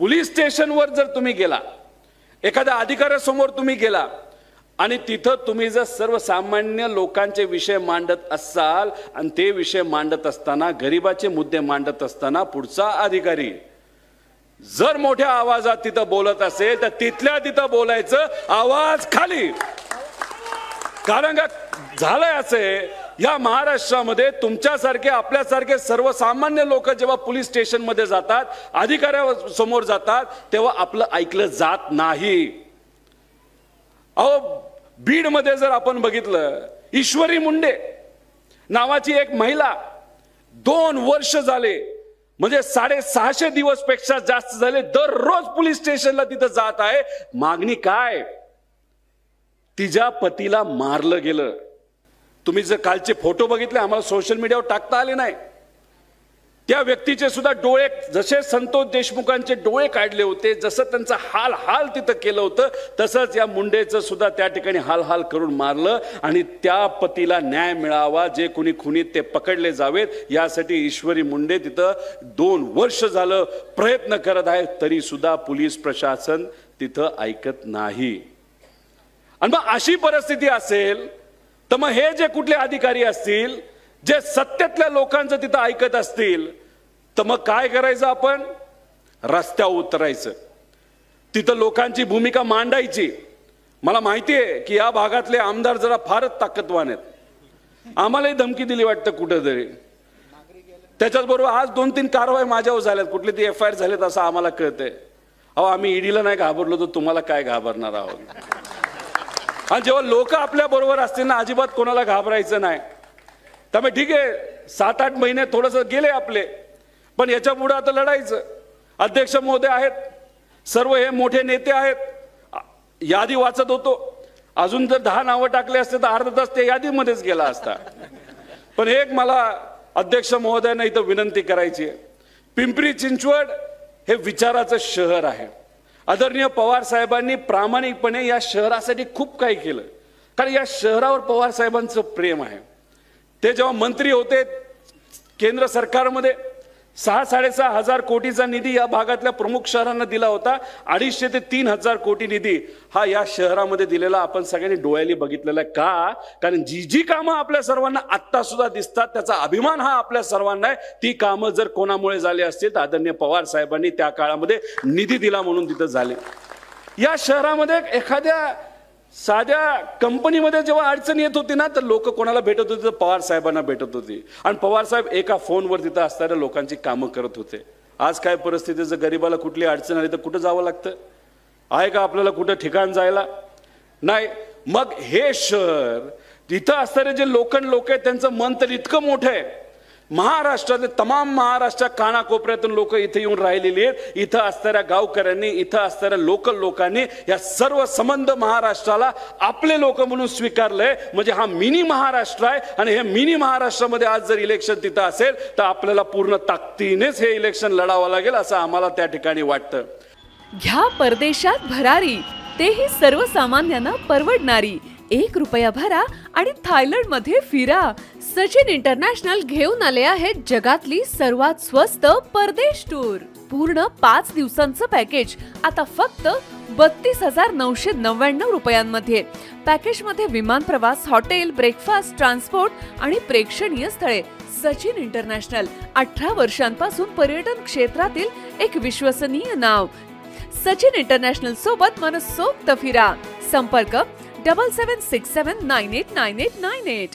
Police स्टेशनवर जर तुम्ही गेला, एखाद्या अधिकाऱ्यासमोर तुम्ही गेला आणि तिथं तुम्ही जर सर्वसामान्य लोकांचे विषय मांडत असाल आणि ते विषय मांडत असताना, गरिबाचे मुद्दे मांडत असताना पुढचा अधिकारी जर मोठ्या आवाजात तिथं बोलत असेल तर तिथल्या तिथं बोलायचं, आवाज खाली. कारण का झालंय असे, या महाराष्ट्रामध्ये तुमच्यासारखे आपल्यासारखे सर्वसामान्य लोक जेव्हा पोलीस स्टेशन मध्ये जातात, अधिकाऱ्यासमोर जातात, तेव्हा आपलं ऐकलं जात नाही. अहो, बीड मध्ये जर आपण बघितलं, ईश्वरी मुंडे नावाची एक महिला 2 वर्ष झाले, म्हणजे 650 दिवस पेक्षा जास्त झाले, दररोज पोलीस स्टेशनला तिथं जात आहे. मागणी काय? तिच्या पतीला मारलं गेलं. तुम्ही जर कालचे फोटो बघितले, आम्हाला सोशल मीडियावर टाकता आले नाही, त्या व्यक्तीचे सुद्धा डोळे, जसे संतोष देशमुखांचे डोळे काढले होते, जसं त्यांचा हाल हाल तिथं केलं होतं, तसंच या मुंडेचं सुद्धा त्या ठिकाणी हाल हाल करून मारलं. आणि त्या पतीला न्याय मिळावा, जे कोणी खुनीत ते पकडले जावेत, यासाठी ईश्वरी मुंडे तिथं 2 वर्ष झालं प्रयत्न करत आहे, तरी सुद्धा पोलीस प्रशासन तिथं ऐकत नाही. आणि मग अशी परिस्थिती असेल तर मग हे जे कुठले अधिकारी असतील, जे सत्तेतल्या लोकांचं तिथं ऐकत असतील, तर मग काय करायचं? आपण रस्त्यावर उतरायचं, तिथं लोकांची भूमिका मांडायची. मला माहिती आहे की या भागातले आमदार जरा फारच ताकदवान आहेत, आम्हालाही धमकी दिली वाटतं कुठेतरी. त्याच्याचबरोबर आज 2-3 कारवाई माझ्यावर झाल्यात, कुठले ती FIR झालेत असं आम्हाला कळतंय. अहो, आम्ही ईडीला नाही घाबरलो तर तुम्हाला काय घाबरणार आहोत? आणि जेव्हा लोक आपल्या बरोबर असतील ना, अजिबात कोणाला घाबरायचं नाही. त्यामुळे ठीक आहे, 7-8 महिने थोडंसं गेले आपले, पण याच्या पुढे आता लढायचं. अध्यक्ष महोदय आहेत, सर्व हे मोठे नेते आहेत, यादी वाचत होतो, अजून जर 10 नावं टाकले असते तर अर्धा तास ते यादीमध्येच गेला असता. पण एक मला अध्यक्ष महोदयांना इथं विनंती करायची आहे, पिंपरी चिंचवड हे विचाराचं शहर आहे. आदरणीय पवार साहेबांनी प्रामाणिकपणे या शहरासाठी खूप काही केलं, कारण या शहरावर पवार साहेबांचं प्रेम आहे. ते जेव्हा मंत्री होते केंद्र सरकारमध्ये, 6-6.5 हजार कोटीचा निधी या भागातल्या प्रमुख शहरांना दिला होता. 250 ते 3,000 कोटी निधी हा या शहरामध्ये दिलेला आपण सगळ्यांनी डोळ्याली बघितलेला. का? कारण जी जी कामं आपल्या सर्वांना आत्ता सुद्धा दिसतात, त्याचा अभिमान हा आपल्या सर्वांना आहे. ती कामं जर कोणामुळे झाली असतील तर आदरणीय पवार साहेबांनी त्या काळामध्ये निधी दिला म्हणून तिथं झाले. या शहरामध्ये एखाद्या साध्या कंपनीमध्ये जेव्हा अडचण येत होती ना, तर लोक कोणाला भेटत होते? तर पवार साहेबांना भेटत होती. आणि पवार साहेब एका फोनवर तिथं असणाऱ्या लोकांची कामं करत होते. आज काय परिस्थिती? जर गरीबाला कुठली अडचण आली तर कुठं जावं लागतं? आहे का आपल्याला कुठं ठिकाण जायला? नाही. मग हे शहर, तिथं असणारे जे लोक आहेत, त्यांचं मन तर इतकं मोठं आहे. महाराष्ट्रातले तमाम महाराष्ट्र कानाकोपऱ्यातून लोक इथे येऊन राहिलेली आहेत. इथं असणाऱ्या गावकऱ्यांनी, इथं असणाऱ्या लोकल लोकांनी या सर्व संबंध महाराष्ट्राला आपले लोक म्हणून स्वीकारलंय. म्हणजे हा मिनी महाराष्ट्र आहे. आणि हे मिनी महाराष्ट्रामध्ये आज जर इलेक्शन तिथं असेल तर आपल्याला पूर्ण ताकदीनेच हे इलेक्शन लढावं लागेल, असं आम्हाला त्या ठिकाणी वाटतं. घ्या परदेशात भरारी, तेही सर्वसामान्यांना परवडणारी. 1 रुपया भरा आणि थायलंड मध्ये फिरा. सचिन इंटरनॅशनल घेऊन आले आहेत जगातली सर्वात स्वस्त परदेश टूर. पूर्ण 5 दिवसांचं पॅकेज आता फक्त 32,999 रुपयांमध्ये. पॅकेज मध्ये विमान प्रवास, हॉटेल, ब्रेकफास्ट, ट्रान्सपोर्ट आणि प्रेक्षणीय स्थळे. सचिन इंटरनॅशनल 18 वर्षांपासून पर्यटन क्षेत्रातील एक विश्वसनीय नाव. सचिन इंटरनॅशनल सोबत मनसोक्त फिरा. संपर्क 7767989898.